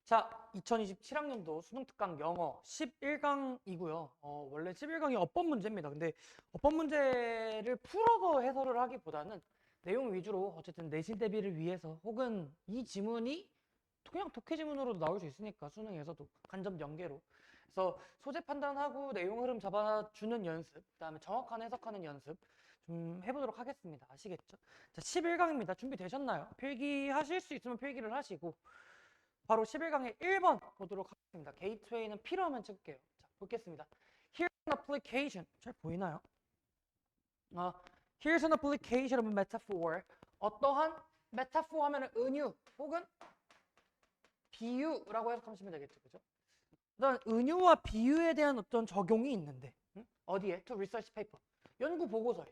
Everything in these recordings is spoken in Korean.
자, 2027학년도 수능특강 영어 11강이고요. 원래 11강이 어법 문제입니다. 근데 어법 문제를 풀어서 해설을 하기보다는 내용 위주로 어쨌든 내신 대비를 위해서 혹은 이 지문이 그냥 독해 지문으로도 나올 수 있으니까 수능에서도 간접 연계로. 그래서 소재 판단하고 내용 흐름 잡아주는 연습, 그다음에 정확한 해석하는 연습 좀 해보도록 하겠습니다. 아시겠죠? 자, 11강입니다. 준비되셨나요? 필기 하실 수 있으면 필기를 하시고 바로 11강의 1번 보도록 하겠습니다. 게이트웨이는 필요하면 찍을게요. 자, 보겠습니다. Here's an application. 잘 보이나요? Here's an application of a metaphor. 어떠한 metaphor 하면은 은유 혹은 비유라고 해석하시면 되겠죠. 그죠? 일단 은유와 비유에 대한 어떤 적용이 있는데 어디에? To research paper. 연구 보고서에.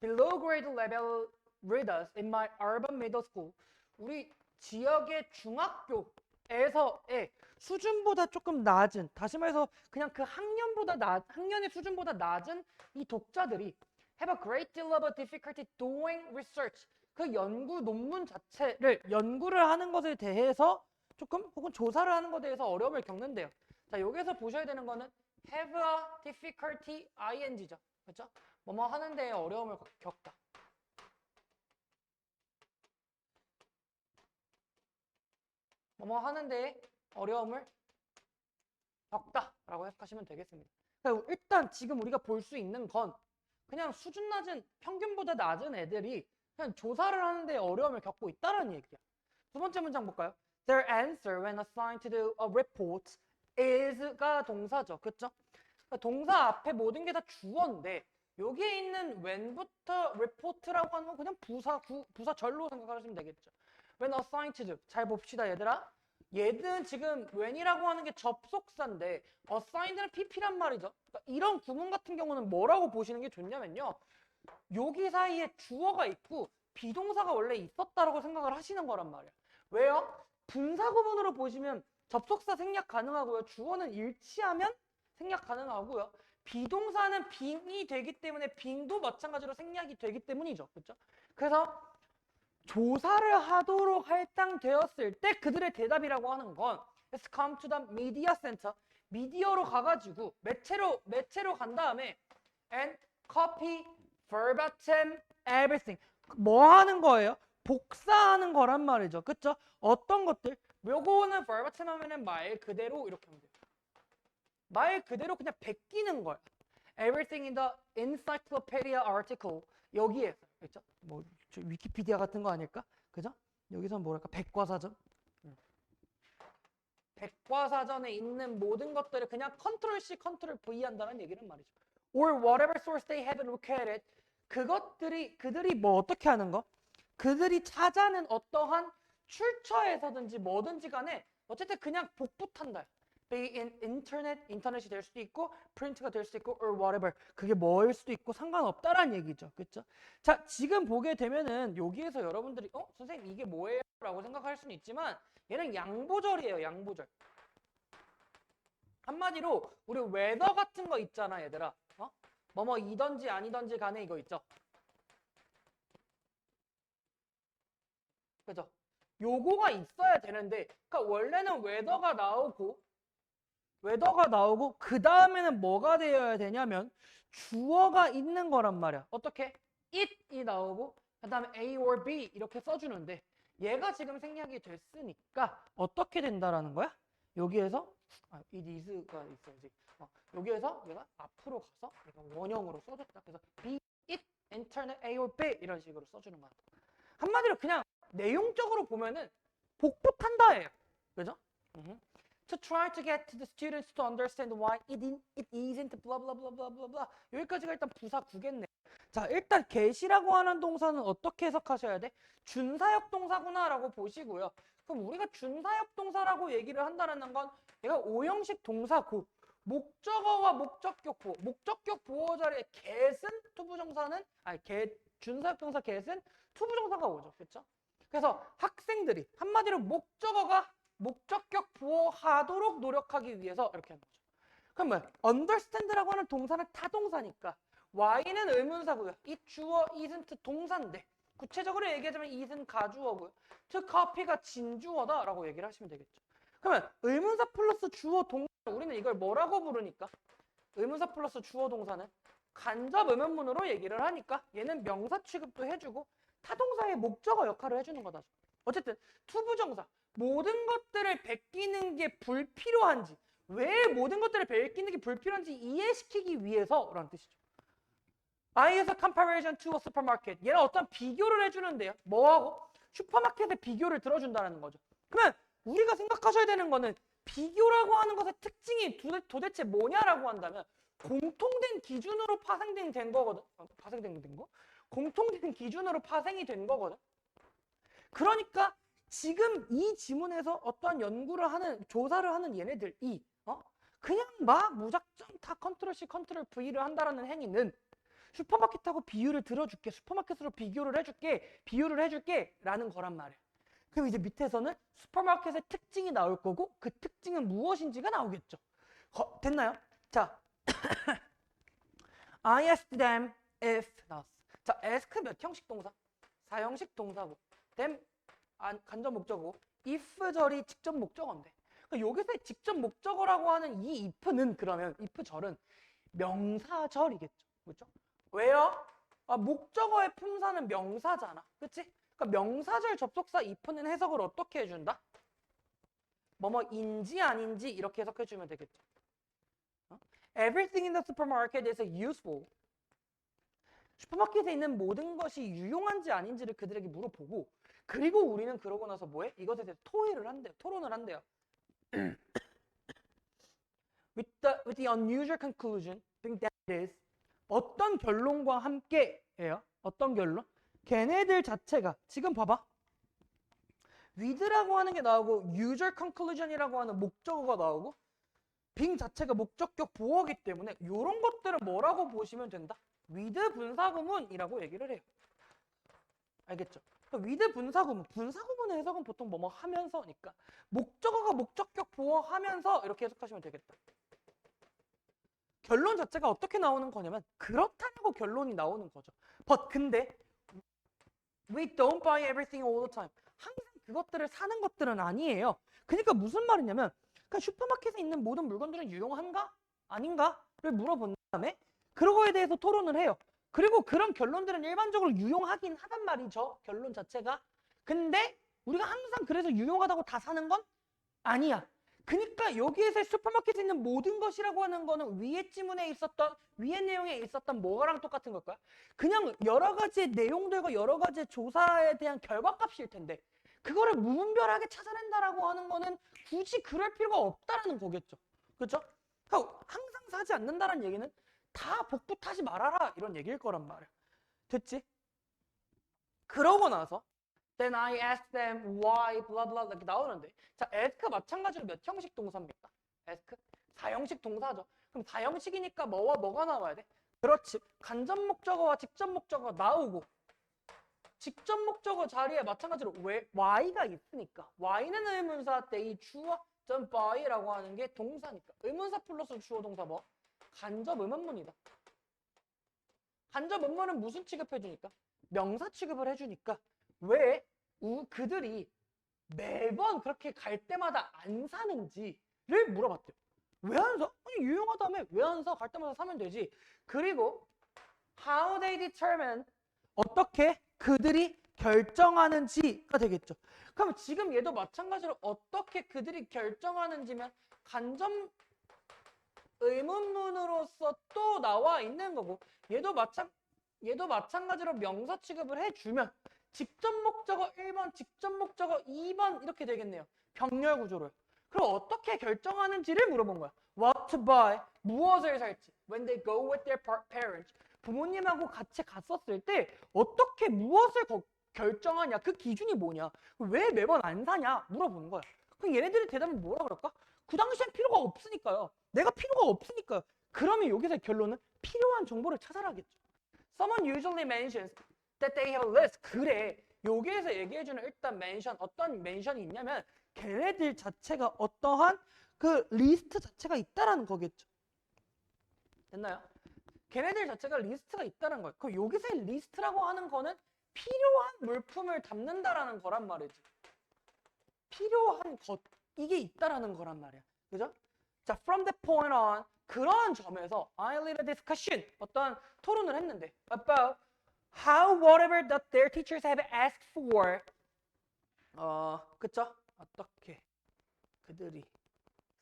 Below grade level readers in my urban middle school. 우리 지역의 중학교에서의 수준보다 조금 낮은, 다시 말해서 그냥 그 학년의 수준보다 낮은 이 독자들이 have a great deal of difficulty doing research. 그 연구 논문 자체를 연구를 하는 것에 대해서 조금 혹은 조사를 하는 것에 대해서 어려움을 겪는데요. 자, 여기서 보셔야 되는 거는 have a difficulty ing죠. 그렇죠? 뭐뭐 하는 데에 어려움을 겪다. 뭐뭐 하는 데에 어려움을 겪다라고 해석하시면 되겠습니다. 그러니까 일단 지금 우리가 볼 수 있는 건 그냥 수준 낮은 평균보다 낮은 애들이 그냥 조사를 하는 데 어려움을 겪고 있다는 얘기야. 두 번째 문장 볼까요? Their answer when assigned to do a report is가 동사죠. 그렇죠? 그러니까 동사 앞에 모든 게 다 주어인데 여기에 있는 when부터 report라고 하는 건 그냥 부사절로 생각하시면 되겠죠. when assigned to do. 잘 봅시다 얘들아. 얘는 지금 when이라고 하는 게 접속사인데 assigned는 pp란 말이죠. 그러니까 이런 구문 같은 경우는 뭐라고 보시는 게 좋냐면요. 여기 사이에 주어가 있고 비동사가 원래 있었다라고 생각을 하시는 거란 말이야. 왜요? 분사 구문으로 보시면 접속사 생략 가능하고요. 주어는 일치하면 생략 가능하고요. 비동사는 빙이 되기 때문에 빙도 마찬가지로 생략이 되기 때문이죠. 그렇죠? 그래서 조사를 하도록 할당되었을 때 그들의 대답이라고 하는 건 Let's come to the media center. 미디어로 가가지고 매체로 간 다음에 and copy verbatim everything. 뭐 하는 거예요? 복사하는 거란 말이죠. 그쵸? 어떤 것들? 요거는 verbatim 하면은 말 그대로 이렇게 하면 돼요. 말 그대로 그냥 베끼는 거야. Everything in the encyclopedia article. 여기에서. 그쵸? 뭐 위키피디아 같은 거 아닐까? 그죠? 여기서 뭐랄까? 백과사전? 백과사전에 있는 모든 것들을 그냥 컨트롤 C, 컨트롤 V 한다는 얘기는 말이죠. Or whatever source they have located. 그들이 뭐 어떻게 하는 거? 그들이 찾아낸 어떠한 출처에서든지 뭐든지 간에 어쨌든 그냥 복붙한다. Be in 인터넷이 될 수도 있고 프린트가 될 수도 있고 or whatever. 그게 뭐일 수도 있고 상관없다라는 얘기죠. 그렇죠? 자, 지금 보게 되면은 여기에서 여러분들이 선생님 이게 뭐예요? 라고 생각할 수는 있지만 얘는 양보절이에요. 양보절. 한마디로 우리 웨더 같은 거 있잖아 얘들아. 뭐뭐이던지 아니던지 간에 이거 있죠. 그죠? 요거가 있어야 되는데 그러니까 원래는 웨더가 나오고 그 다음에는 뭐가 되어야 되냐면 주어가 있는 거란 말이야. 어떻게? it이 나오고 그 다음에 A or B 이렇게 써주는데 얘가 지금 생략이 됐으니까 어떻게 된다라는 거야? 여기에서 it is가 있어야지. 여기에서 얘가 앞으로 가서 얘가 원형으로 써줬다. 그래서 B, it, internet, A or B 이런 식으로 써주는 거야. 한마디로 그냥 내용적으로 보면은 복붙한다예요. 그죠? To try to get the students to understand why it isn't blah blah blah blah blah blah. 여기까지가 일단 부사 구겠네. 자, 일단 get이라고 하는 동사는 어떻게 해석하셔야 돼? 준사역 동사구나라고 보시고요. 그럼 우리가 준사역 동사라고 얘기를 한다는 건 얘가 오형식 동사고 목적어와 목적격 보호. 목적격 보호 자리에 get은 투부정사는 준사역 동사 get은 투부정사가 오죠. 그렇죠? 그래서 학생들이 한마디로 목적어가 목적격 보호하도록 노력하기 위해서 이렇게 하는 거죠. 그럼 뭐야? understand라고 하는 동사는 타동사니까 y는 의문사고요. 이 주어 isn't 동사인데 구체적으로 얘기하자면 it은 가주어고요. to copy가 진주어다라고 얘기를 하시면 되겠죠. 그러면 의문사 플러스 주어 동사 우리는 이걸 뭐라고 부르니까? 의문사 플러스 주어 동사는 간접 의문문으로 얘기를 하니까 얘는 명사 취급도 해주고 타동사의 목적어 역할을 해주는 거다. 어쨌든 투부정사 모든 것들을 베끼는 게 불필요한지 왜 모든 것들을 베끼는 게 불필요한지 이해시키기 위해서라는 뜻이죠. I use a comparison to a supermarket. 얘는 어떤 비교를 해주는데요. 뭐하고? 슈퍼마켓의 비교를 들어준다는 거죠. 그러면 우리가 생각하셔야 되는 거는 비교라고 하는 것의 특징이 도대체 뭐냐라고 한다면 공통된 기준으로 파생된 거거든. 파생된 거? 공통된 기준으로 파생이 된 거거든. 그러니까 지금 이 지문에서 어떠한 연구를 하는 조사를 하는 얘네들이 그냥 막 무작정 다 컨트롤 C 컨트롤 V를 한다라는 행위는 슈퍼마켓하고 비유를 들어줄게 슈퍼마켓으로 비교를 해줄게 비유를 해줄게 라는 거란 말이야. 그럼 이제 밑에서는 슈퍼마켓의 특징이 나올 거고 그 특징은 무엇인지가 나오겠죠. 됐나요? 자 I asked them if 나왔어. 자 ask 몇 형식 동사? 4형식 동사고 them 간접 목적어고 if 절이 직접 목적어인데 그러니까 여기서의 직접 목적어라고 하는 이 if는 그러면 if 절은 명사절이겠죠. 그렇죠? 왜요? 목적어의 품사는 명사잖아. 그치? 그러니까 명사절 접속사 if는 해석을 어떻게 해준다? 뭐뭐인지 아닌지 이렇게 해석해주면 되겠죠. Everything in the supermarket is useful. 슈퍼마켓에 있는 모든 것이 유용한지 아닌지를 그들에게 물어보고 그리고 우리는 그러고 나서 뭐해? 이것에 대해서 토론을 한대요. with the unusual conclusion that is 어떤 결론과 함께예요? 어떤 결론? 걔네들 자체가 지금 봐봐. with라고 하는 게 나오고 usual conclusion이라고 하는 목적어가 나오고 being 자체가 목적격 보어이기 때문에 이런 것들은 뭐라고 보시면 된다? with 분사구문이라고 얘기를 해요. 알겠죠? with 분사구문의 해석은 보통 뭐뭐 하면서니까 목적어가 목적격 보어하면서 이렇게 해석하시면 되겠다. 결론 자체가 어떻게 나오는 거냐면 그렇다고 결론이 나오는 거죠. But 근데 we don't buy everything all the time. 항상 그것들을 사는 것들은 아니에요. 그러니까 무슨 말이냐면 그러니까 슈퍼마켓에 있는 모든 물건들은 유용한가? 아닌가?를 물어본 다음에 그거에 대해서 토론을 해요. 그리고 그런 결론들은 일반적으로 유용하긴 하단 말이죠. 결론 자체가. 근데 우리가 항상 그래서 유용하다고 다 사는 건 아니야. 그러니까 여기에서 슈퍼마켓에 있는 모든 것이라고 하는 거는 위의 지문에 있었던 위의 내용에 있었던 뭐랑 똑같은 걸까요? 그냥 여러 가지 내용들과 여러 가지 조사에 대한 결과값일 텐데 그거를 무분별하게 찾아낸다라고 하는 거는 굳이 그럴 필요가 없다라는 거겠죠. 그렇죠? 그러니까 항상 사지 않는다라는 얘기는 다 복부 타지 말아라 이런 얘기일 거란 말이야. 됐지? 그러고 나서 Then I asked them why blah blah 이렇게 나오는데 자 ask 마찬가지로 몇 형식 동사입니까? ask 4형식 동사죠. 그럼 4형식이니까 뭐와 뭐가 나와야 돼? 그렇지. 간접 목적어와 직접 목적어가 나오고 직접 목적어 자리에 마찬가지로 왜 y가 있으니까 y는 의문사 they 주어 전 buy라고 하는 게 동사니까 의문사 플러스 주어 동사 뭐? 간접 의문문이다. 간접 의문문은 무슨 취급해주니까? 명사 취급을 해주니까 왜 그들이 매번 그렇게 갈 때마다 안 사는지를 물어봤대요. 왜 안 사? 아니 유용하다며 왜 안 사? 갈 때마다 사면 되지. 그리고 how they determine 어떻게 그들이 결정하는지가 되겠죠. 그럼 지금 얘도 마찬가지로 어떻게 그들이 결정하는지면 간접 의문문으로서 또 나와 있는 거고 얘도 마찬가지로 명사 취급을 해주면 직접 목적어 1번, 직접 목적어 2번 이렇게 되겠네요. 병렬 구조를. 그럼 어떻게 결정하는지를 물어본 거야. What to buy, 무엇을 살지. When they go with their parents, 부모님하고 같이 갔었을 때 어떻게 무엇을 결정하냐. 그 기준이 뭐냐. 왜 매번 안 사냐 물어보는 거야. 그럼 얘네들이 대답은 뭐라 그럴까? 그 당시엔 필요가 없으니까요. 내가 필요가 없으니까요. 그러면 여기서 결론은 필요한 정보를 찾아라겠죠. Someone usually mentions that they have a list. 그래. 여기에서 얘기해주는 일단 mention. 어떤 mention이 있냐면 걔네들 자체가 어떠한 그 리스트 자체가 있다라는 거겠죠. 됐나요? 걔네들 자체가 리스트가 있다는 거예요. 그럼 여기서의 리스트라고 하는 거는 필요한 물품을 담는다라는 거란 말이지. 필요한 것. 이게 있다라는 거란 말이야. 그죠? 자, from that point on 그런 점에서 I led a discussion 어떤 토론을 했는데 about how whatever that their teachers have asked for 그쵸? 어떻게 그들이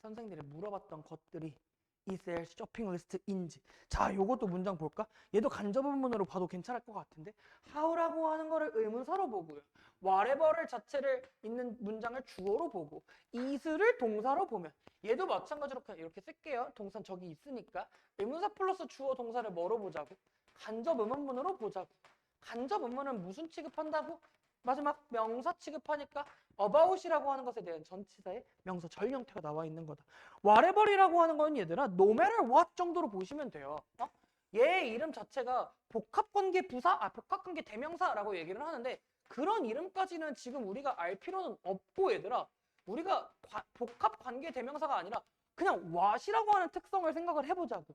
선생들이 물어봤던 것들이 is their shopping list인지. 자, 요것도 문장 볼까? 얘도 간접 의문으로 봐도 괜찮을 것 같은데 how라고 하는 거를 의문사로 보고요. whatever를 자체를 있는 문장을 주어로 보고 is를 동사로 보면 얘도 마찬가지로 그냥 이렇게 쓸게요. 동사는 저기 있으니까 의문사 플러스 주어 동사를 뭐로 보자고? 간접 의문문으로 보자고. 간접 의문은 무슨 취급한다고? 마지막 명사 취급하니까 about이라고 하는 것에 대한 전치사의 명사 절 형태가 나와 있는 거다. whatever이라고 하는 건 얘들아 no matter what 정도로 보시면 돼요. 얘 이름 자체가 복합관계 부사, 복합관계 대명사라고 얘기를 하는데 그런 이름까지는 지금 우리가 알 필요는 없고 얘들아 우리가 복합관계 대명사가 아니라 그냥 what이라고 하는 특성을 생각을 해보자고.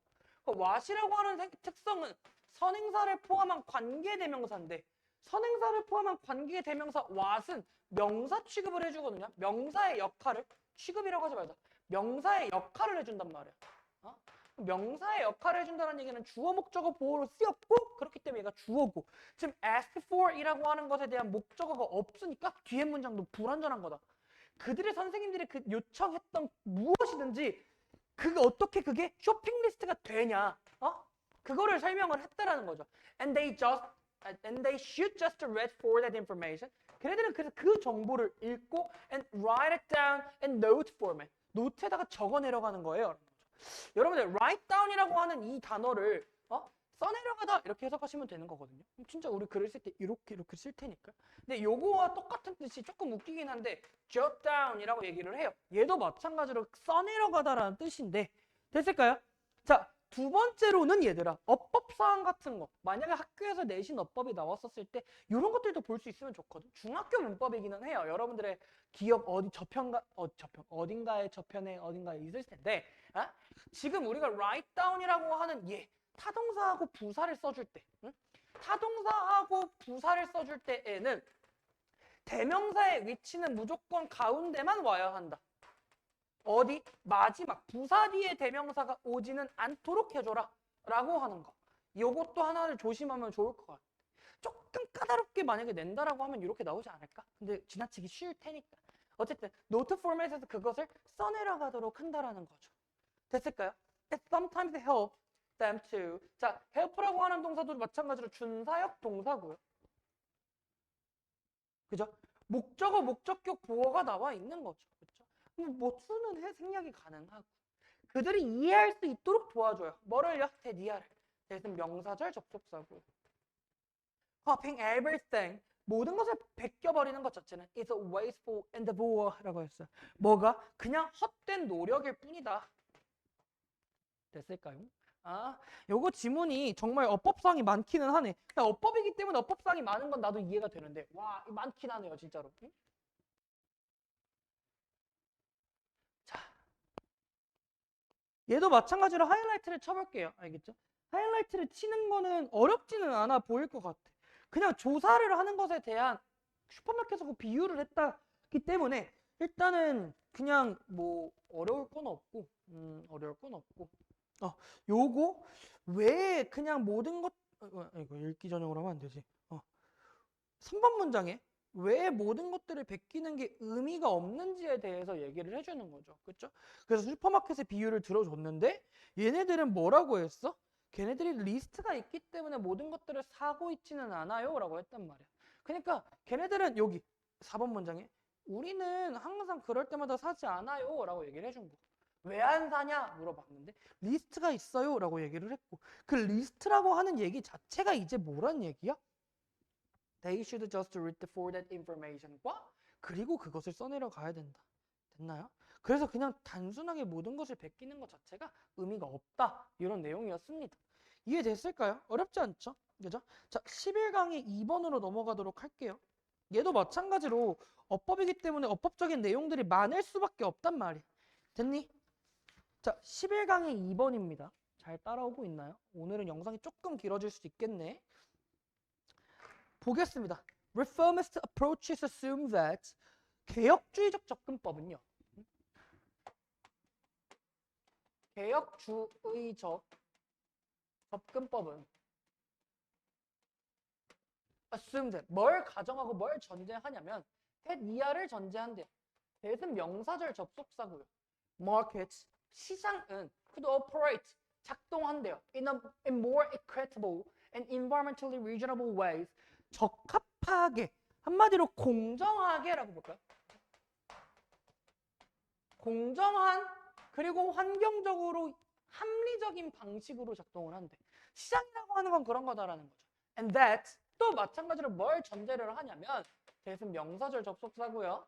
what이라고 하는 특성은 선행사를 포함한 관계 대명사인데 선행사를 포함한 관계 대명사 what은 명사 취급을 해주거든요. 명사의 역할을 취급이라고 하지 말자. 명사의 역할을 해준단 말이야. 명사의 역할을 해준다는 얘기는 주어 목적어 보호로 쓰였고 그렇기 때문에 얘가 주어고 지금 ask for 이라고 하는 것에 대한 목적어가 없으니까 뒤에 문장도 불완전한 거다. 그들의 선생님들이 그 요청했던 무엇이든지 그게 어떻게 그게 쇼핑 리스트가 되냐 그거를 설명을 했다라는 거죠. And they should just read for that information. 걔네들은 그래서 그 정보를 읽고 and write it down in note format. 노트에다가 적어 내려가는 거예요. 여러분들 write down이라고 하는 이 단어를 써내려가다 이렇게 해석하시면 되는 거거든요. 진짜 우리 글을 쓸 때 이렇게 쓸 테니까. 근데 요거와 똑같은 뜻이 조금 웃기긴 한데 jot down이라고 얘기를 해요. 얘도 마찬가지로 써내려가다라는 뜻인데 됐을까요? 자, 두 번째로는 얘들아 어법사항 같은 거 만약에 학교에서 내신 어법이 나왔었을 때 이런 것들도 볼 수 있으면 좋거든. 중학교 문법이기는 해요. 여러분들의 기억 어딘가의 저편에 어딘가에 있을 텐데 지금 우리가 write down이라고 하는 타동사하고 부사를 써줄 때 타동사하고 부사를 써줄 때에는 대명사의 위치는 무조건 가운데만 와야 한다. 어디? 마지막 부사 뒤에 대명사가 오지는 않도록 해줘라 라고 하는 거. 요것도 하나를 조심하면 좋을 것 같아. 조금 까다롭게 만약에 낸다라고 하면 이렇게 나오지 않을까? 근데 지나치기 쉬울 테니까. 어쨌든 노트 포맷에서 그것을 써내려가도록 한다라는 거죠. 됐을까요? It sometimes helps them to. 자, help라고 하는 동사도 마찬가지로 준사역 동사고요. 그죠? 목적어, 목적격, 보어가 나와 있는 거죠. 그렇죠? 뭐 to는 생략이 가능하고 그들이 이해할 수 있도록 도와줘요. 뭐를요? 대니아를. 대신 명사절 접속사고요. Copying everything. 모든 것을 베껴버리는 것 자체는 is a wasteful endeavor라고 했어요. 뭐가? 그냥 헛된 노력일 뿐이다. 됐을까요? 요거 지문이 정말 어법상이 많기는 하네. 어법이기 때문에 어법상이 많은 건 나도 이해가 되는데 와, 많긴 하네요, 진짜로. 응? 자, 얘도 마찬가지로 하이라이트를 쳐볼게요. 알겠죠? 하이라이트를 치는 거는 어렵지는 않아 보일 것 같아. 그냥 조사를 하는 것에 대한 슈퍼마켓에서 그 비유를 했다기 때문에 일단은 그냥 뭐 어려울 건 없고 요거 왜 그냥 모든 것 이거 읽기 전용으로 하면 안 되지. 3번 문장에 왜 모든 것들을 베끼는 게 의미가 없는지에 대해서 얘기를 해주는 거죠. 그렇죠? 그래서 슈퍼마켓의 비유를 들어줬는데 얘네들은 뭐라고 했어? 걔네들이 리스트가 있기 때문에 모든 것들을 사고 있지는 않아요 라고 했단 말이야. 그러니까 걔네들은 여기 4번 문장에 우리는 항상 그럴 때마다 사지 않아요 라고 얘기를 해준 거. 왜 안 사냐 물어봤는데 리스트가 있어요 라고 얘기를 했고 그 리스트라고 하는 얘기 자체가 이제 뭐란 얘기야? They should just read for that information과 그리고 그것을 써내려 가야 된다. 됐나요? 그래서 그냥 단순하게 모든 것을 베끼는 것 자체가 의미가 없다. 이런 내용이었습니다. 이해됐을까요? 어렵지 않죠? 그죠? 자, 11강의 2번으로 넘어가도록 할게요. 얘도 마찬가지로 어법이기 때문에 어법적인 내용들이 많을 수밖에 없단 말이야. 됐니? 자, 11강의 2번입니다. 잘 따라오고 있나요? 오늘은 영상이 조금 길어질 수 있겠네. 보겠습니다. Reformist approaches assume that 개혁주의적 접근법은요. 개혁주의적 접근법은 assume that 뭘 가정하고 뭘 전제하냐면 that 이하를 전제한대요. that은 명사절 접속사고요. markets 시장은 could operate 작동한대요. in more equitable and environmentally reasonable ways 적합하게 한마디로 공정하게라고 볼까요? 공정한 그리고 환경적으로 합리적인 방식으로 작동을 한대. 시장이라고 하는 건 그런 거다라는 거죠. And that 또 마찬가지로 뭘 전제를 하냐면 대신 명사절 접속사고요.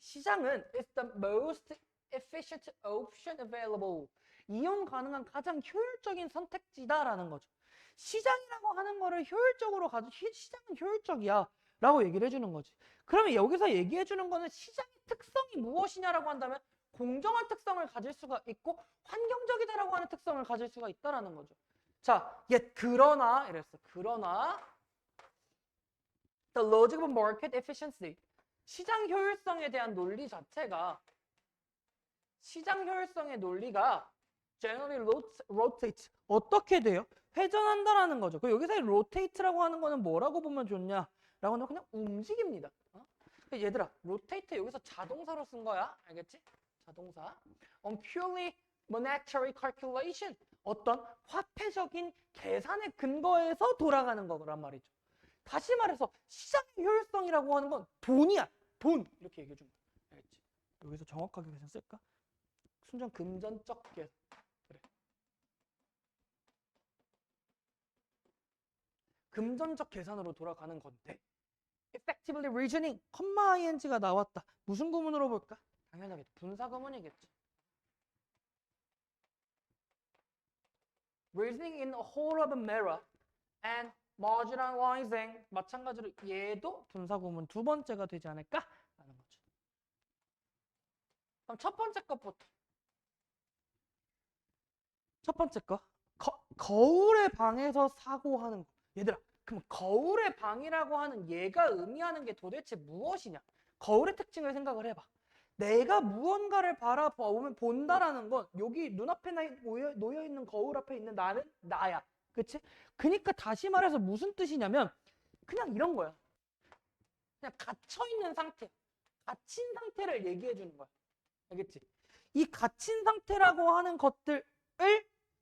시장은 is the most efficient option available. 이용 가능한 가장 효율적인 선택지다라는 거죠. 시장이라고 하는 거를 효율적으로 시장은 효율적이야 라고 얘기를 해주는 거지. 그러면 여기서 얘기해주는 거는 시장의 특성이 무엇이냐라고 한다면 공정한 특성을 가질 수가 있고 환경적이다라고 하는 특성을 가질 수가 있다라는 거죠. 자, 그러나 이랬어. 그러나 the logic of market efficiency 시장 효율성에 대한 논리 자체가 시장 효율성의 논리가 generally rotate 어떻게 돼요? 회전한다라는 거죠. 그 여기서 rotate라고 하는 거는 뭐라고 보면 좋냐라고 하면 그냥 움직입니다. 얘들아, rotate 여기서 자동사로 쓴 거야. 알겠지? 자동사. On purely monetary calculation 어떤 화폐적인 계산의 근거에서 돌아가는 거란 말이죠. 다시 말해서 시장의 효율성이라고 하는 건 돈이야. 돈 이렇게 얘기해 줍니다. 알겠지? 여기서 정확하게 계산 쓸까? 순전 금전적 계산. 그래. 금전적 계산으로 돌아가는 건데 effectively reasoning, ing가 나왔다. 무슨 구문으로 볼까? 당연하게 분사 구문이겠죠. reasoning in a whole of a mirror and marginalizing 마찬가지로 얘도 분사 구문 두 번째가 되지 않을까? 라는 거죠. 그럼 첫 번째 것부터. 첫 번째 거. 거울의 방에서 사고하는 거. 얘들아, 그럼 거울의 방이라고 하는 얘가 의미하는 게 도대체 무엇이냐? 거울의 특징을 생각을 해봐. 내가 무언가를 바라보면 본다라는 건 여기 눈앞에 놓여있는 거울 앞에 있는 나는 나야. 그치? 그러니까 다시 말해서 무슨 뜻이냐면 그냥 이런 거야. 그냥 갇혀있는 상태. 갇힌 상태를 얘기해 주는 거야. 알겠지? 이 갇힌 상태라고 하는 것들을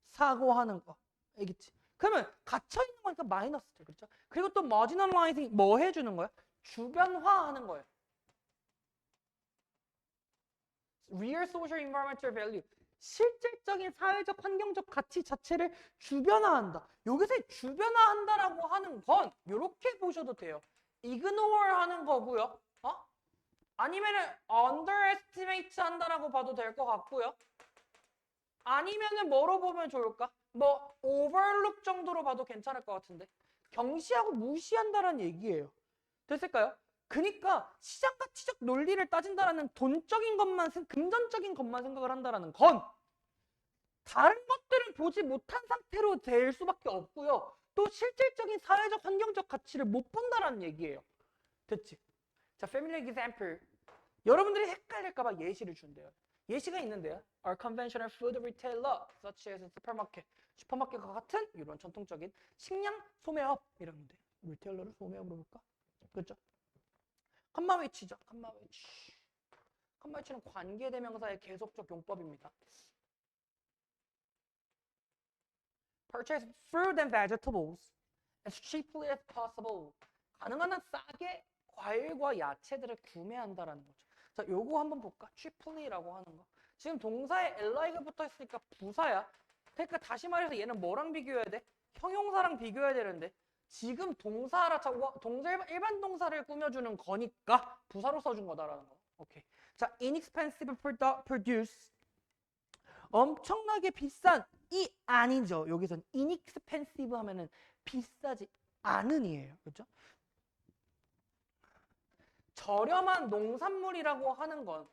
사고하는 거. 알겠지? 그러면 갇혀있는 거니까 마이너스죠. 그렇죠? 그리고 또 marginalizing 뭐 해주는 거야? 주변화하는 거예요. real social environmental value 실질적인 사회적 환경적 가치 자체를 주변화한다. 여기서 주변화한다라고 하는 건 이렇게 보셔도 돼요. ignore 하는 거고요. 아니면은 underestimate 한다라고 봐도 될 것 같고요. 아니면은 뭐로 보면 좋을까? 뭐 overlook 정도로 봐도 괜찮을 것 같은데 경시하고 무시한다라는 얘기예요. 됐을까요? 그러니까 시장 가치적 논리를 따진다라는 돈적인 것만 금전적인 것만 생각을 한다라는 건 다른 것들은 보지 못한 상태로 될 수밖에 없고요. 또 실질적인 사회적 환경적 가치를 못 본다라는 얘기예요. 됐지? 자, family example. 여러분들이 헷갈릴까봐 예시를 준대요. 예시가 있는데요. Our conventional food retailer, such as supermarket, 슈퍼마켓과 같은 이런 전통적인 식량 소매업 이라는데 리테일러를 소매업으로 볼까? 그렇죠? 컴마웨이치죠. 컴마웨이치. 컴마웨이치는 관계대명사의 계속적 용법입니다. Purchase fruit and vegetables as cheaply as possible. 가능한 한 싸게 과일과 야채들을 구매한다라는 거죠. 자, 요거 한번 볼까? cheaply라고 하는 거. 지금 동사에 li가 붙어 있으니까 부사야. 그러니까 다시 말해서 얘는 뭐랑 비교해야 돼? 형용사랑 비교해야 되는데 지금 동사라 일반 동사를 꾸며주는 거니까 부사로 써준 거다라는 거. 오케이. 자, inexpensive produce 엄청나게 비싼 이 아니죠. 여기선 inexpensive 하면은 비싸지 않은이에요. 그렇죠? 저렴한 농산물이라고 하는 건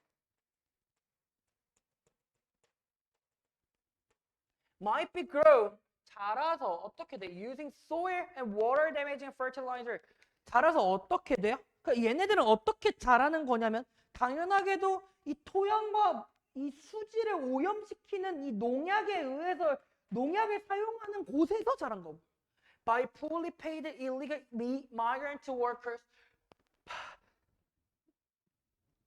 might be grown 자라서 어떻게 돼? using soil and water damaging fertilizer 자라서 어떻게 돼요? 그러니까 얘네들은 어떻게 자라는 거냐면 당연하게도 이 토양과 이 수질을 오염시키는 이 농약에 의해서 농약을 사용하는 곳에서 자란 거고. By poorly paid illegal migrant workers.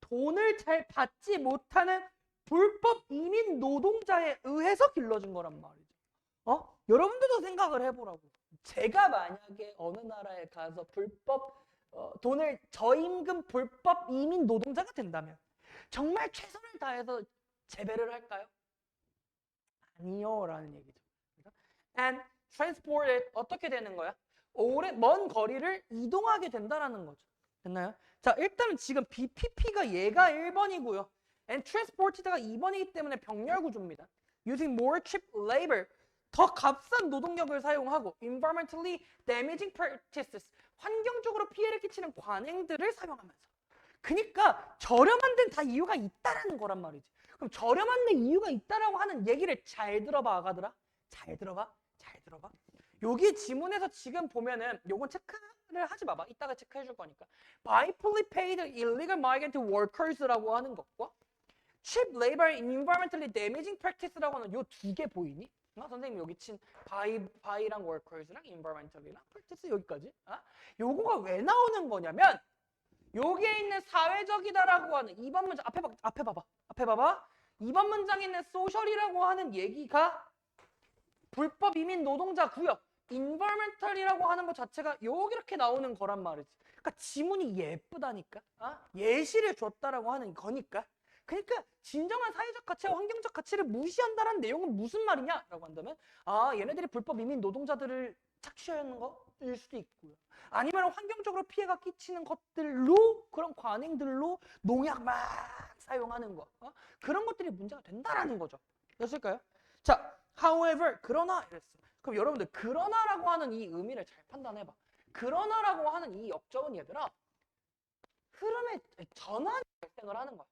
돈을 잘 받지 못하는 불법 이민 노동자에 의해서 길러진 거란 말이죠. 여러분들도 생각을 해보라고. 제가 만약에 어느 나라에 가서 돈을 저임금 불법 이민 노동자가 된다면 정말 최선을 다해서 재배를 할까요? 아니요 라는 얘기죠. And transported 어떻게 되는 거야? 먼 거리를 이동하게 된다라는 거죠. 됐나요? 자, 일단은 지금 BPP가 얘가 1번이고요. And transported가 2번이기 때문에 병렬 구조입니다. Using more cheap labor. 더 값싼 노동력을 사용하고 environmentally damaging practices. 환경적으로 피해를 끼치는 관행들을 사용하면서. 그러니까 저렴한 데는 다 이유가 있다라는 거란 말이지. 그럼 저렴한 데 이유가 있다라고 하는 얘기를 잘 들어봐, 아가들아. 잘 들어봐. 잘 들어봐. 여기 지문에서 지금 보면은 요건 체크를 하지 마봐. 이따가 체크해 줄 거니까. By poorly paid illegal migrant workers라고 하는 것과 cheap labor in environmentally damaging practice라고 하는 요 두 개 보이니? 선생님 여기 친 by랑 workers랑 environmental이랑 practice 여기까지. 요거가 왜 나오는 거냐면 여기에 있는 사회적이다라고 하는 2번 문장 앞에 봐봐. 2번 문장에 있는 social이라고 하는 얘기가 불법 이민 노동자 구역 environmental이라고 하는 것 자체가 이렇게 나오는 거란 말이지. 그러니까 지문이 예쁘다니까. 예시를 줬다라고 하는 거니까. 그러니까 진정한 사회적 가치와 환경적 가치를 무시한다는 내용은 무슨 말이냐라고 한다면 얘네들이 불법 이민 노동자들을 착취하는 거일 수도 있고요. 아니면 환경적으로 피해가 끼치는 것들로 그런 관행들로 농약 막 사용하는 거. 그런 것들이 문제가 된다라는 거죠. 됐을까요? 자, however, 그러나 이랬어. 그럼 여러분들 그러나라고 하는 이 의미를 잘 판단해봐. 그러나라고 하는 이 역적은 얘들아 흐름의 전환이 발생을 하는 거야.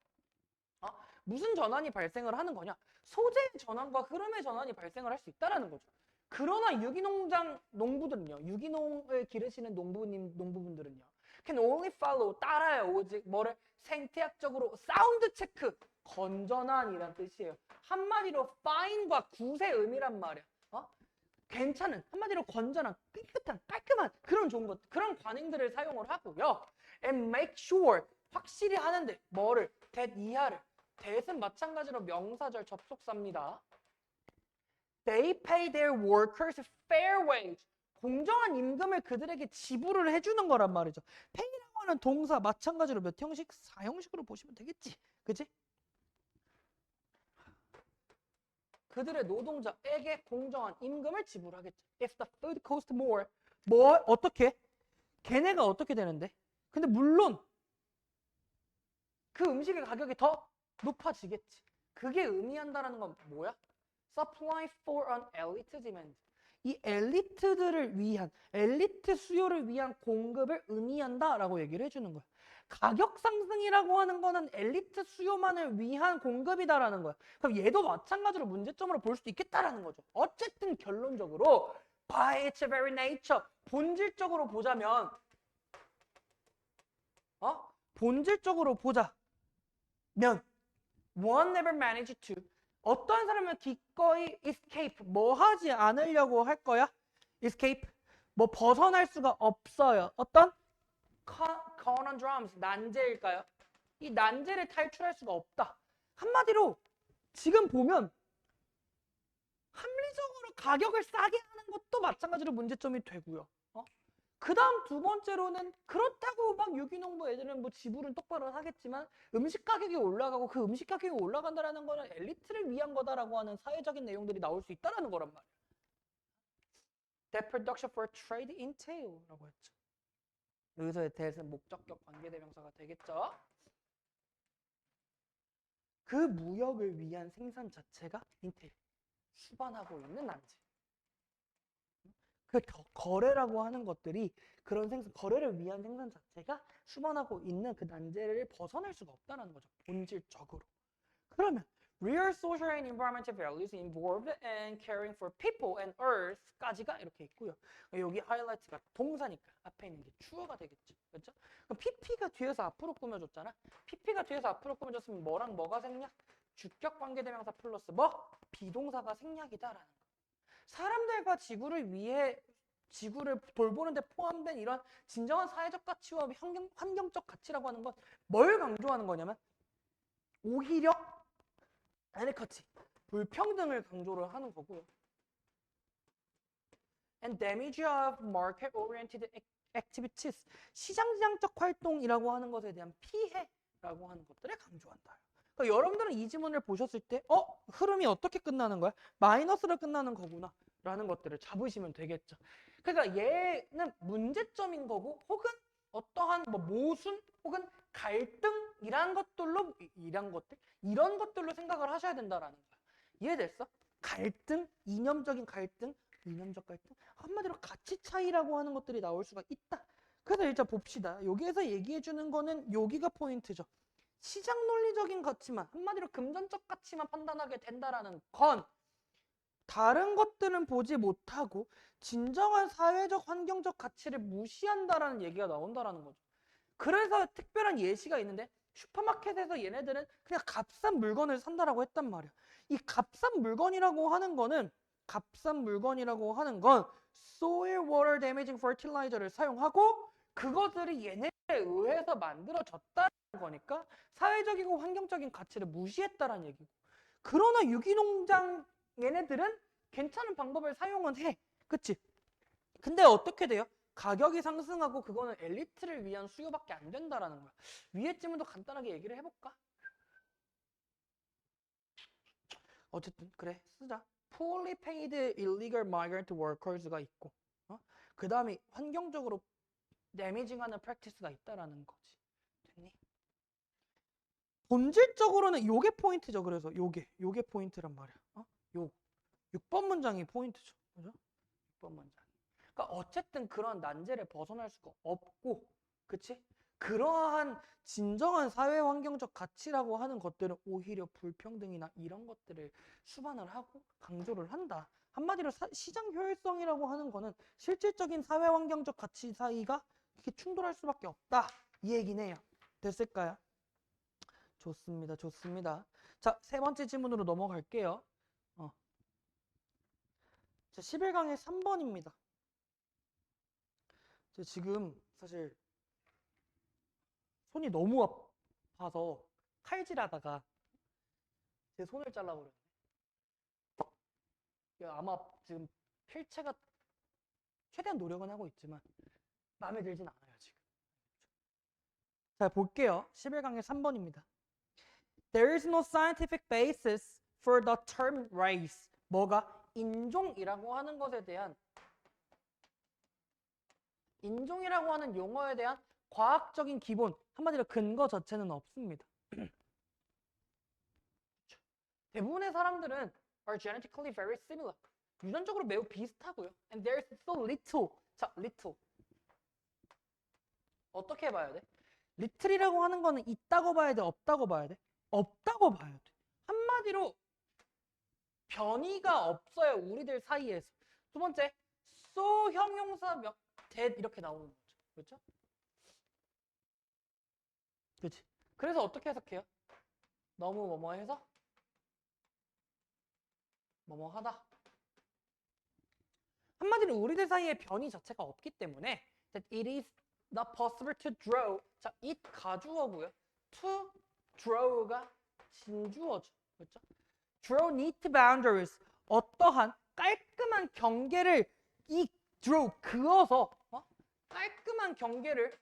무슨 전환이 발생을 하는 거냐? 소재의 전환과 흐름의 전환이 발생을 할 수 있다라는 거죠. 그러나 유기농장 농부들은요, 유기농을 기르시는 농부분들은요, can only follow 따라요. 오직 뭐를 생태학적으로 사운드 체크 건전한이란 뜻이에요. 한마디로 fine과 굿의 의미란 말이야. 괜찮은 한마디로 건전한 깨끗한 깔끔한 그런 좋은 것 그런 관행들을 사용을 하고요. And make sure 확실히 하는데 뭐를 that 이하를 that은 마찬가지로 명사절 접속사입니다. They pay their workers fair wage. 공정한 임금을 그들에게 지불을 해주는 거란 말이죠. pay라고 하는 동사 마찬가지로 몇 형식? 4형식으로 보시면 되겠지. 그치? 그들의 노동자에게 공정한 임금을 지불하겠죠. If the food costs more. 어떻게? 걔네가 어떻게 되는데? 근데 물론 그 음식의 가격이 더 높아지겠지. 그게 의미한다는 건 뭐야? Supply for an elite demand. 이 엘리트들을 위한, 엘리트 수요를 위한 공급을 의미한다라고 얘기를 해주는 거야. 가격 상승이라고 하는 거는 엘리트 수요만을 위한 공급이다라는 거야. 그럼 얘도 마찬가지로 문제점으로 볼 수도 있겠다라는 거죠. 어쨌든 결론적으로 by its very nature, 본질적으로 보자면 본질적으로 보자면 one never managed to 어떤 사람은 기꺼이 escape 뭐 하지 않으려고 할 거야? escape 뭐 벗어날 수가 없어요. 어떤? conundrums 난제일까요? 이 난제를 탈출할 수가 없다. 한마디로 지금 보면 합리적으로 가격을 싸게 하는 것도 마찬가지로 문제점이 되고요. 그 다음 두 번째로는 그렇다고 막 유기농부 애들은 뭐 지불은 똑바로 하겠지만 음식 가격이 올라가고 그 음식 가격이 올라간다라는 거는 엘리트를 위한 거다라고 하는 사회적인 내용들이 나올 수 있다라는 거란 말이야. That production for trade entail라고 했죠. 여기서의 that은 목적격 관계대명사가 되겠죠. 그 무역을 위한 생산 자체가 entail, 수반하고 있는 난제. 그 거래라고 하는 것들이 그런 거래를 위한 생산 자체가 수반하고 있는 그 난제를 벗어날 수가 없다는 거죠. 본질적으로. 그러면 real social and environmental values involved in caring for people and earth까지가 이렇게 있고요. 여기 하이라이트가 동사니까 앞에 있는 게 주어가 되겠죠. 그렇죠? 그럼 PP가 뒤에서 앞으로 꾸며줬잖아. PP가 뒤에서 앞으로 꾸며줬으면 뭐랑 뭐가 생략? 주격 관계대명사 플러스 뭐? 비동사가 생략이다라는 거. 사람들과 지구를 돌보는 데 포함된 이런 진정한 사회적 가치와 환경적 가치라고 하는 건 뭘 강조하는 거냐면 오히려 inequality, 불평등을 강조를 하는 거고요. And damage of market-oriented activities, 시장적 활동이라고 하는 것에 대한 피해라고 하는 것들을 강조한다. 그러니까 여러분들은 이 지문을 보셨을 때 흐름이 어떻게 끝나는 거야? 마이너스로 끝나는 거구나 라는 것들을 잡으시면 되겠죠. 그러니까 얘는 문제점인 거고 혹은 어떠한 뭐 모순 혹은 갈등이란 것들로 이런 것들로 생각을 하셔야 된다라는 거야. 이해됐어? 갈등, 이념적 갈등, 한마디로 가치 차이라고 하는 것들이 나올 수가 있다. 그래서 일단 봅시다. 여기에서 얘기해 주는 거는 여기가 포인트죠. 시장 논리적인 가치만, 한마디로 금전적 가치만 판단하게 된다라는 건 다른 것들은 보지 못하고 진정한 사회적 환경적 가치를 무시한다라는 얘기가 나온다라는 거죠. 그래서 특별한 예시가 있는데 슈퍼마켓에서 얘네들은 그냥 값싼 물건을 산다라고 했단 말이야. 이 값싼 물건이라고 하는 건 soil water damaging fertilizer를 사용하고 그것들이 얘네들에 의해서 만들어졌다는 거니까 사회적이고 환경적인 가치를 무시했다라는 얘기고. 그러나 유기농장 얘네들은 괜찮은 방법을 사용은 해. 그치? 근데 어떻게 돼요? 가격이 상승하고 그거는 엘리트를 위한 수요밖에 안 된다라는 거야. 위에 질문도 간단하게 얘기를 해볼까? 어쨌든 그래 쓰자. Poorly paid illegal migrant workers가 있고 그 다음에 환경적으로 데미징하는 프랙티스가 있다라는 거지. 됐니? 본질적으로는 요게 포인트죠. 그래서 요게 포인트란 말이야. 요 6번 문장이 포인트죠. 그죠? 6번 문장. 그러니까 어쨌든 그런 난제를 벗어날 수가 없고, 그치? 그러한 진정한 사회 환경적 가치라고 하는 것들은 오히려 불평등이나 이런 것들을 수반을 하고 강조를 한다. 한마디로 시장 효율성이라고 하는 거는 실질적인 사회 환경적 가치 사이가 이렇게 충돌할 수밖에 없다. 이 얘기네요. 됐을까요? 좋습니다. 자, 세 번째 질문으로 넘어갈게요. 자, 11강의 3번입니다. 지금 사실 손이 너무 아파서 칼질하다가 제 손을 잘라버렸네. 아마 지금 필체가 최대한 노력은 하고 있지만 마음에 들진 않아요 지금. 자, 볼게요. 11강의 3번입니다. There is no scientific basis for the term race. 뭐가? 인종이라고 하는 것에 대한 인종이라고 하는 용어에 대한 과학적인 기본, 한마디로 근거 자체는 없습니다. 대부분의 사람들은 are genetically very similar. 유전적으로 매우 비슷하고요. And there is so little. 자, little. 어떻게 봐야 돼? little이라고 하는 거는 있다고 봐야 돼? 없다고 봐야 돼? 없다고 봐야 돼. 한마디로 변이가 없어요. 우리들 사이에서. 두 번째, so 형용사 that 이렇게 나오는 거죠. 그렇죠? 그렇지. 그래서 어떻게 해석해요? 너무 뭐뭐해서 뭐뭐하다. 한마디로 우리들 사이에 변이 자체가 없기 때문에 that it is not possible to draw. 자, it 가주어고요. to draw가 진주어죠. 그렇죠? draw neat boundaries. 어떠한 깔끔한 경계를 이 draw 그어서 깔끔한 경계를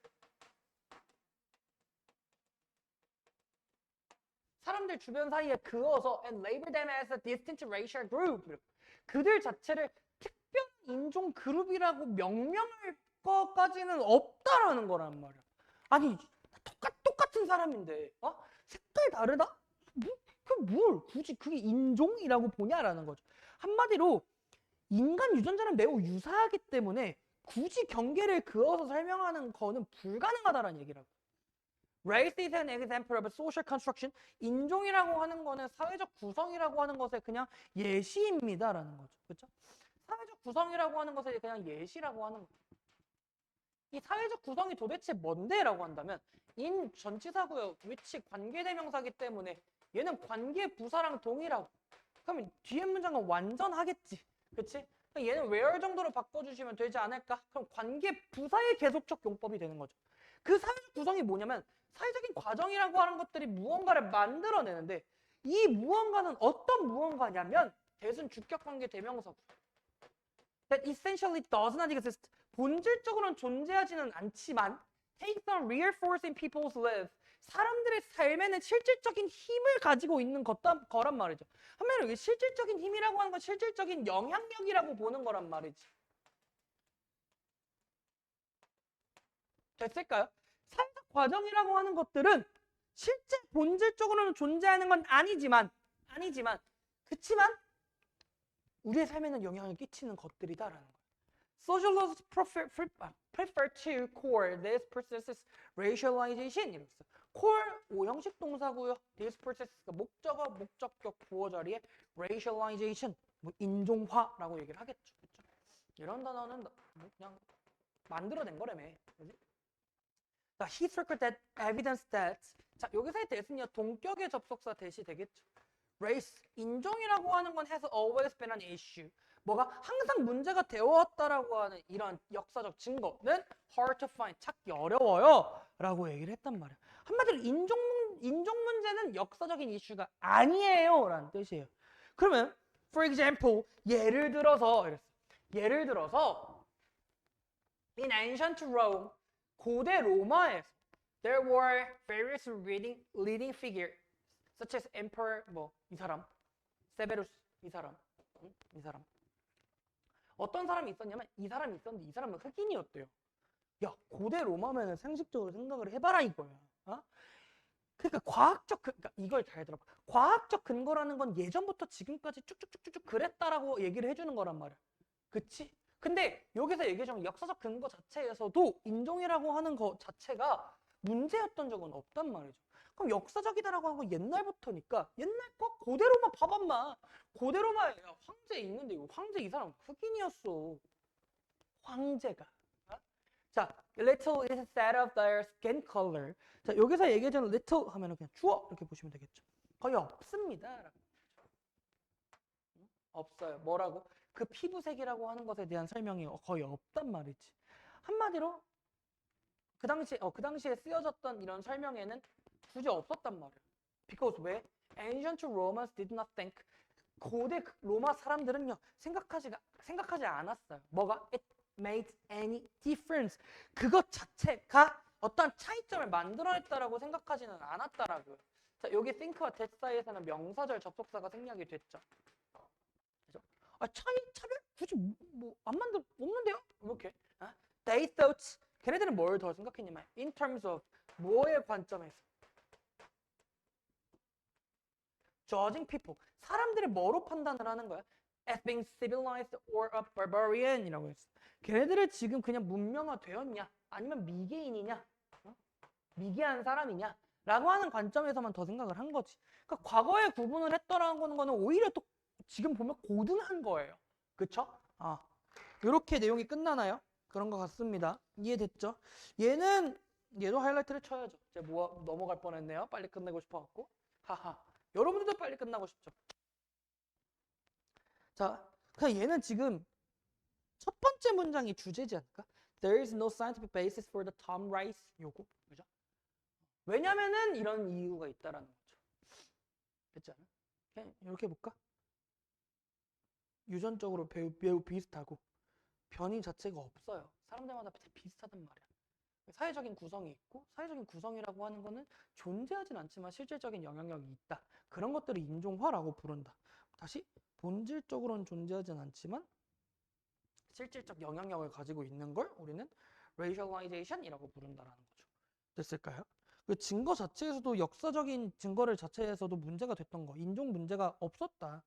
사람들 주변 사이에 그어서 and label them as a distinct racial group. 그들 자체를 특별 인종 그룹이라고 명명할 것까지는 없다라는 거란 말이야. 아니 똑같은 사람인데 색깔 다르다? 뭘 굳이 그게 인종이라고 보냐라는 거죠. 한마디로 인간 유전자는 매우 유사하기 때문에 굳이 경계를 그어서 설명하는 거는 불가능하다라는 얘기라고. Race is an example of a social construction. 인종이라고 하는 거는 사회적 구성이라고 하는 것의 그냥 예시입니다라는 거죠. 그렇죠? 사회적 구성이라고 하는 것을 그냥 예시라고 하는 거죠. 이 사회적 구성이 도대체 뭔데라고 한다면 인 전치사고요. which 관계대명사기 때문에 얘는 관계 부사랑 동일하고. 그러면 뒤에 문장은 완전하겠지. 그치? 얘는 where 정도로 바꿔주시면 되지 않을까? 그럼 관계 부사의 계속적 용법이 되는 거죠. 그 사회적 구성이 뭐냐면 사회적인 과정이라고 하는 것들이 무언가를 만들어내는데 이 무언가는 어떤 무언가냐면 대순 주격관계 대명사고 that essentially does not exist. 본질적으로는 존재하지는 않지만 take some real force in people's lives. 사람들의 삶에는 실질적인 힘을 가지고 있는 거란 말이죠. 한마디로 이게 실질적인 힘이라고 하는 건 실질적인 영향력이라고 보는 거란 말이지. 됐을까요? 사회적 과정이라고 하는 것들은 실제 본질적으로는 존재하는 건 아니지만 그치만 우리의 삶에는 영향을 끼치는 것들이다라는 거예요. Sociologists prefer to call these processes racialization 이랬어. call 5형식 동사고요. These processes가 목적어, 목적격, 부호 자리에 racialization, 뭐 인종화라고 얘기를 하겠죠. 그렇죠? 이런 단어는 그냥 만들어낸 거라며. 그지? 자, he circled that evidence that 자, 여기서의 that은요 동격의 접속사 that이 되겠죠. race, 인종이라고 하는 건 has always been an issue. 뭐가 항상 문제가 되어왔다라고 하는 이런 역사적 증거는 hard to find, 찾기 어려워요 라고 얘기를 했단 말이야. 한마디로 인종 문제는 역사적인 이슈가 아니에요 라는 뜻이에요. 그러면 for example, 예를 들어서 in ancient Rome, 고대 로마에서 there were various leading figures such as emperor 이 사람, 세베루스 이 사람. 어떤 사람이 있었냐면 이 사람이 있었는데 이 사람은 흑인이었대요. 야, 고대 로마면은 상식적으로 생각을 해봐라 이거야. 어? 그러니까 그러니까 이걸 잘 들어봐. 과학적 근거라는 건 예전부터 지금까지 쭉쭉쭉쭉 그랬다라고 얘기를 해주는 거란 말이야. 그치? 근데 여기서 얘기하자면 역사적 근거 자체에서도 인종이라고 하는 거 자체가 문제였던 적은 없단 말이죠. 그럼 역사적이다라고 하는 건 옛날부터니까 옛날 거 고대 로마 봐봐마. 고대 로마에 황제 있는데 이거 황제 이 사람 흑인이었어. 황제가. 어? 자, little is said of their skin color. 자, 여기서 얘기하자면 little 하면은 그냥 주어 이렇게 보시면 되겠죠. 거의 없습니다. 없어요. 뭐라고? 그 피부색이라고 하는 것에 대한 설명이 거의 없단 말이지. 한마디로 그 당시에 쓰여졌던 이런 설명에는 굳이 없었단 말이에요. Because 왜? Ancient Romans did not think. 고대 로마 사람들은요 생각하지 않았어요. 뭐가? It made any difference. 그것 자체가 어떤 차이점을 만들어냈다라고 생각하지는 않았다라고요. 자, 여기 think와 that 사이에서는 명사절 접속사가 생략이 됐죠. 그죠? 차별? 굳이 안 없는데요? 이렇게. They thought. 걔네들은 뭘 더 생각했냐면 in terms of 뭐의 관점에서 judging people. 사람들이 뭐로 판단을 하는 거야? As being civilized or a barbarian 이라고 했어. 걔네들은 지금 그냥 문명화되었냐? 아니면 미개인이냐? 미개한 사람이냐? 라고 하는 관점에서만 더 생각을 한 거지. 그러니까 과거에 구분을 했더라는 거는 오히려 또 지금 보면 고등한 거예요. 그쵸? 이렇게 내용이 끝나나요? 그런 것 같습니다. 이해됐죠? 얘도 하이라이트를 쳐야죠. 제가 넘어갈 뻔했네요. 빨리 끝내고 싶어갖고. 하하. 여러분들도 빨리 끝나고 싶죠? 자, 그냥 얘는 지금 첫 번째 문장이 주제지 않을까? There is no scientific basis for the term race. 요거. 그죠? 왜냐면은 이런 이유가 있다라는 거죠. 됐지 않아? 그냥 이렇게 볼까? 유전적으로 매우 비슷하고 변이 자체가 없어요. 사람들마다 비슷하단 말이야. 사회적인 구성이 있고 사회적인 구성이라고 하는 거는 존재하진 않지만 실질적인 영향력이 있다. 그런 것들을 인종화라고 부른다. 다시 본질적으로는 존재하진 않지만 실질적 영향력을 가지고 있는 걸 우리는 racialization이라고 부른다라는 거죠. 됐을까요? 그 증거 자체에서도 역사적인 증거를 자체에서도 문제가 됐던 거, 인종 문제가 없었다.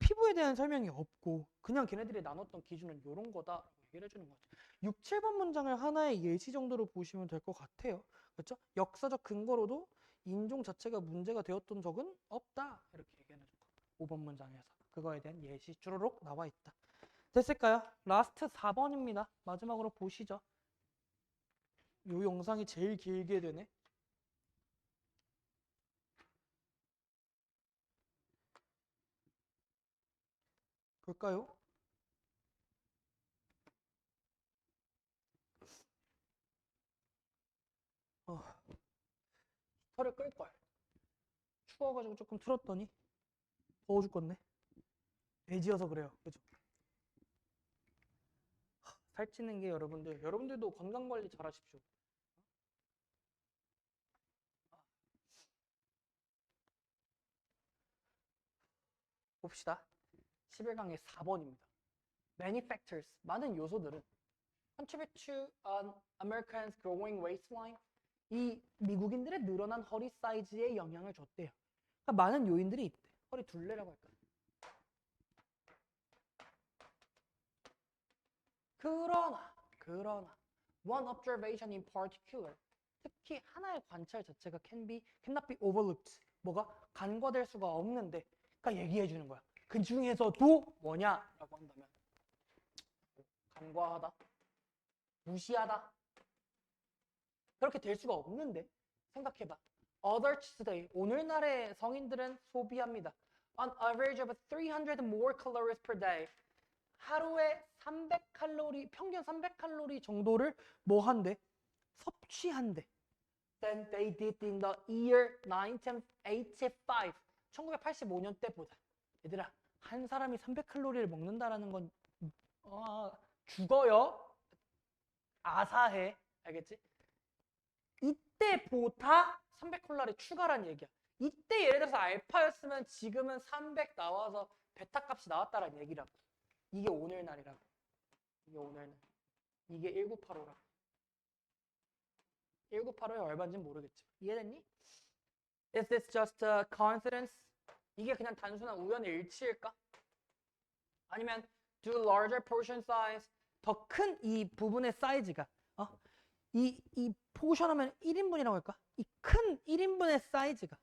피부에 대한 설명이 없고 그냥 걔네들이 나눴던 기준은 이런 거다 얘기를 해주는 거죠. 6, 7번 문장을 하나의 예시 정도로 보시면 될 것 같아요. 그렇죠? 역사적 근거로도 인종 자체가 문제가 되었던 적은 없다 이렇게 얘기해 줄 거. 5번 문장에서 그거에 대한 예시 주르륵 나와 있다. 됐을까요? 라스트 4번입니다. 마지막으로 보시죠. 이 영상이 제일 길게 되네. 볼까요? 히터를 끌걸. 추워가지고 조금 틀었더니 더워 죽겠네. 돼지여서 그래요. 그죠? 살찌는 게 여러분들도 건강관리 잘 하십시오. 봅시다. 11강의 4번입니다. Many factors, 많은 요소들은 contribute to an American's growing waistline, 이 미국인들의 늘어난 허리 사이즈에 영향을 줬대요. 그러니까 많은 요인들이 있대. 허리 둘레라고 할까? 그러나 one observation in particular, 특히 하나의 관찰 자체가 cannot be overlooked, 뭐가 간과될 수가 없는데, 그러니까 얘기해 주는 거야. 그 중에서도 뭐냐라고 한다면 간과하다, 무시하다, 그렇게 될 수가 없는데 생각해봐. Adults today, 오늘날의 성인들은 소비합니다. On average of 300 more calories per day. 하루에 300칼로리, 평균 300칼로리 정도를 뭐 한대? 섭취한대. Than they did in the year 1985. 1985년 때보다. 얘들아, 한 사람이 300칼로리를 먹는다라는 건 죽어요. 아사해. 알겠지? 이때보다 300칼로리 추가란 얘기야. 이때 예를 들어서 알파였으면 지금은 300 나와서 베타 값이 나왔다라는 얘기라고. 이게 오늘날이라고. 이게 오늘날. 이게 1985라고. 1985에 얼마인지 모르겠지만. 이해됐니? Is this just a coincidence? 이게 그냥 단순한 우연의 일치일까? 아니면 do larger portion size, 더 큰 이 부분의 사이즈가 이 포션 하면 1인분이라고 할까? 이 큰 1인분의 사이즈가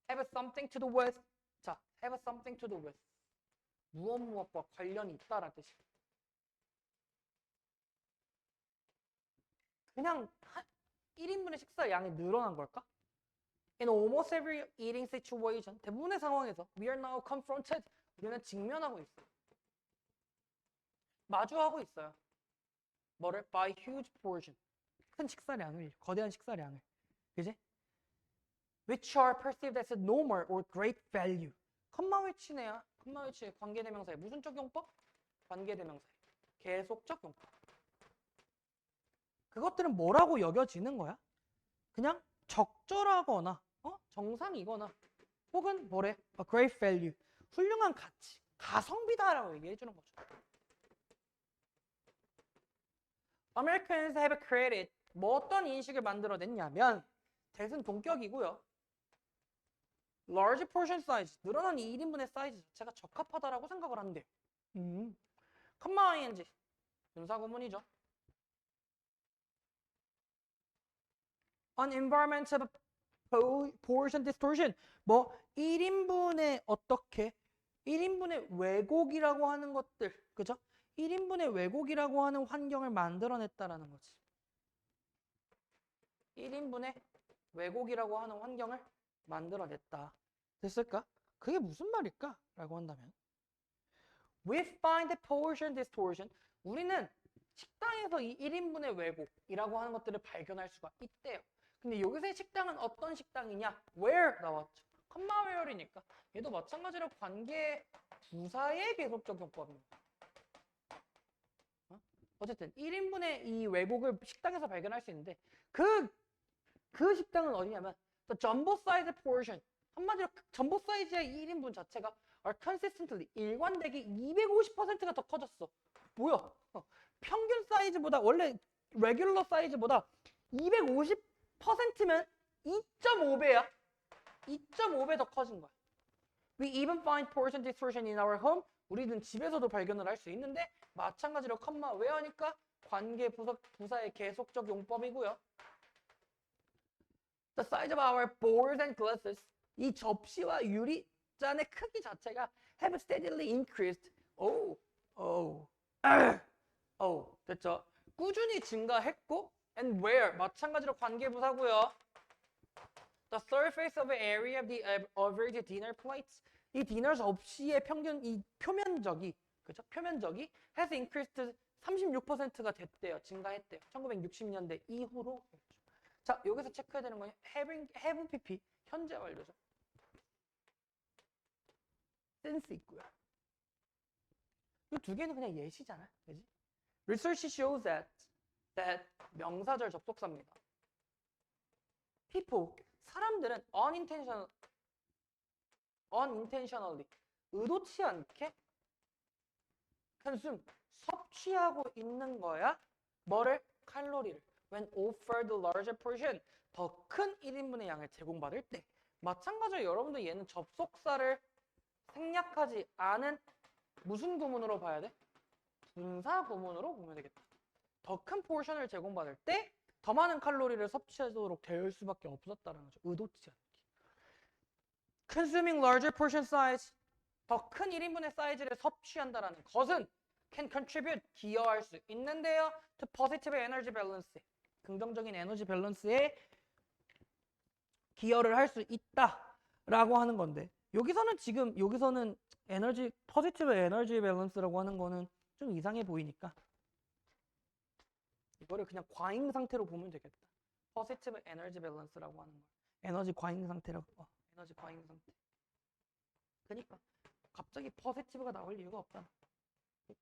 have something to do with, 자, have something to do with, 무엇과 관련이 있다라는 뜻이야. 그냥 1인분의 식사 양이 늘어난 걸까? In almost every eating situation, 대부분의 상황에서 we are now confronted, 우리는 직면하고 있어. 마주하고 있어요. 뭐를? By huge portion, 큰 식사량을, 거대한 식사량을. 그지? Which are perceived as normal or great value. 컴마위치네요. 컴마위치 관계대명사의 무슨적 용법? 관계대명사의 계속적 용법. 그것들은 뭐라고 여겨지는 거야? 그냥 적절하거나 정상이거나 혹은 뭐래? A great value, 훌륭한 가치, 가성비다라고 얘기해 주는 거죠. Americans have created, 뭐 어떤 인식을 만들어냈냐면 대승 동격이고요. Large portion size, 늘어난 이 1인분의 사이즈 자체가 적합하다라고 생각을 한대요. 컴마 ing, 분사구문이죠. On environmental portion distortion, 뭐 1인분의 어떻게 1인분의 왜곡이라고 하는 것들, 그죠? 1인분의 왜곡이라고 하는 환경을 만들어냈다라는 거지. 1인분의 왜곡이라고 하는 환경을 만들어냈다. 됐을까? 그게 무슨 말일까? 라고 한다면 We find the portion distortion, 우리는 식당에서 이 1인분의 왜곡이라고 하는 것들을 발견할 수가 있대요. 근데 여기서의 식당은 어떤 식당이냐? Where 나왔죠. 컴마 where이니까 얘도 마찬가지로 관계 부사의 계속적 용법입니다. 어쨌든 1인분의 이 왜곡을 식당에서 발견할 수 있는데 그 식당은 어디냐면 the jumbo size portion, 한마디로 전보 사이즈의 1인분 자체가 are consistently, 일관되게 250%가 더 커졌어. 뭐야? 평균 사이즈보다, 원래 레귤러 사이즈보다 250%면 2.5배야. 2.5배 더 커진 거야. We even find portion distortion in our home. 우리는 집에서도 발견을 할 수 있는데 마찬가지로 컴마 where니까 관계 부사의 계속적 용법이고요. The size of our bowls and glasses, 이 접시와 유리잔의 크기 자체가 have steadily increased. 됐죠. 꾸준히 증가했고, and where, 마찬가지로 관계부사고요. The surface of the area of the average dinner plates, 이 dinners 없이의 평균 이 표면적이 그죠? 표면적이 has increased 36%가 됐대요. 증가했대요. 1960년대 이후로. 자, 여기서 체크해야 되는 건 have pp 현재 완료죠. 센스 있고요. 이 두 개는 그냥 예시잖아. 그지? Research shows that 명사절 접속사입니다. People 사람들은 unintentionally 의도치 않게 consume 섭취하고 있는 거야. 뭐를? 칼로리를. When offered larger portion 더 큰 1인분의 양을 제공받을 때. 마찬가지로 여러분들 얘는 접속사를 생략하지 않은 무슨 구문으로 봐야 돼? 분사 구문으로 보면 되겠다. 더 큰 포션을 제공받을 때 더 많은 칼로리를 섭취하도록 될 수밖에 없었다는 거죠. 의도치 않게. Consuming larger portion size 더 큰 1인분의 사이즈를 섭취한다라는 것은 can contribute 기여할 수 있는데요. To positive energy balance 긍정적인 에너지 밸런스에 기여를 할 수 있다라고 하는 건데 여기서는 포지티브 에너지 밸런스라고 하는 거는 좀 이상해 보이니까 이거를 그냥 과잉 상태로 보면 되겠다. 포지티브 에너지 밸런스라고 하는 거. 에너지 과잉 상태라고. 에너지 과잉 상태. 그러니까 갑자기 포지티브가 나올 이유가 없다. 그렇지.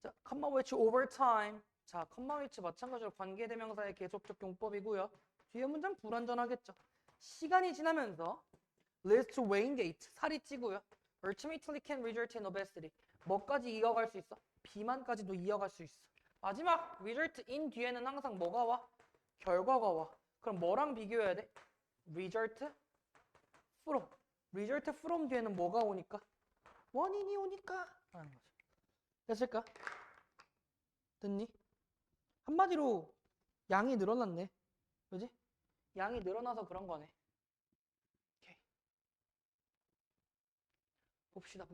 자, 컴마 위치 over time. 자, 컴마 위치 마찬가지로 관계대명사의 계속적 용법이고요. 뒤에 문장 불완전하겠죠. 시간이 지나면서 leads to weight gain, 살이 찌고요. ultimately can result in obesity. 뭐까지 이어갈 수 있어? 비만까지도 이어갈 수 있어. 마지막 result in 뒤에는 항상 뭐가 와? 결과가 와. 그럼 뭐랑 비교해야 돼? result from. result from 뒤에는 뭐가 오니까? 원인이 오니까 하는 거죠. 됐을까? 됐니? 한마디로 양이 늘어났네. 그지? 양이 늘어나서 그런 거네. 오케이. 봅시다.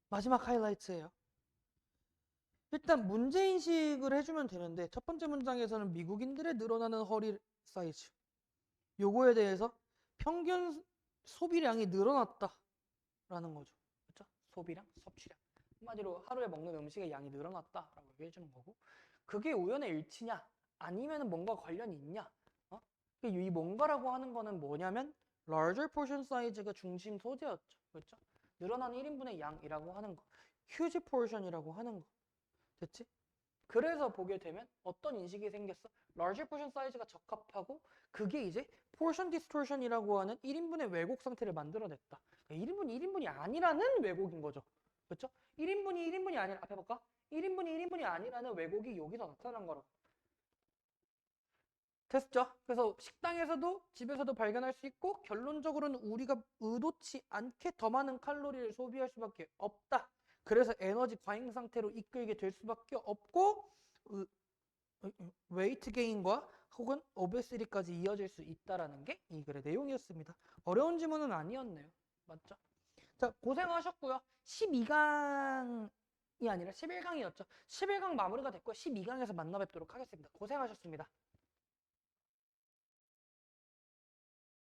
마지막 하이라이트예요. 일단 문제인식을 해주면 되는데 첫 번째 문장에서는 미국인들의 늘어나는 허리 사이즈 요거에 대해서 평균 소비량이 늘어났다라는 거죠. 그렇죠? 소비량, 섭취량. 한마디로 하루에 먹는 음식의 양이 늘어났다라고 얘기해주는 거고 그게 우연의 일치냐 아니면 뭔가 관련이 있냐 이 뭔가라고 하는 거는 뭐냐면 larger portion size가 중심 소재였죠. 그렇죠? 늘어나는 1인분의 양이라고 하는 거 huge portion이라고 하는 거 됐지? 그래서 보게 되면 어떤 인식이 생겼어? larger portion size가 적합하고 그게 이제 portion distortion이라고 하는 1인분의 왜곡 상태를 만들어냈다. 그러니까 1인분이 아니라는 왜곡인 거죠. 그렇죠? 1인분이 아니라 앞에 볼까? 1인분이 아니라는 왜곡이 여기서 나타난 거라고. 됐죠? 그래서 식당에서도 집에서도 발견할 수 있고 결론적으로는 우리가 의도치 않게 더 많은 칼로리를 소비할 수밖에 없다. 그래서 에너지 과잉 상태로 이끌게 될 수밖에 없고 웨이트 게인과 혹은 오베시티까지 이어질 수 있다라는 게 이 글의 내용이었습니다. 어려운 지문은 아니었네요. 맞죠? 자, 고생하셨고요. 12강이 아니라 11강이었죠. 11강 마무리가 됐고 12강에서 만나 뵙도록 하겠습니다. 고생하셨습니다.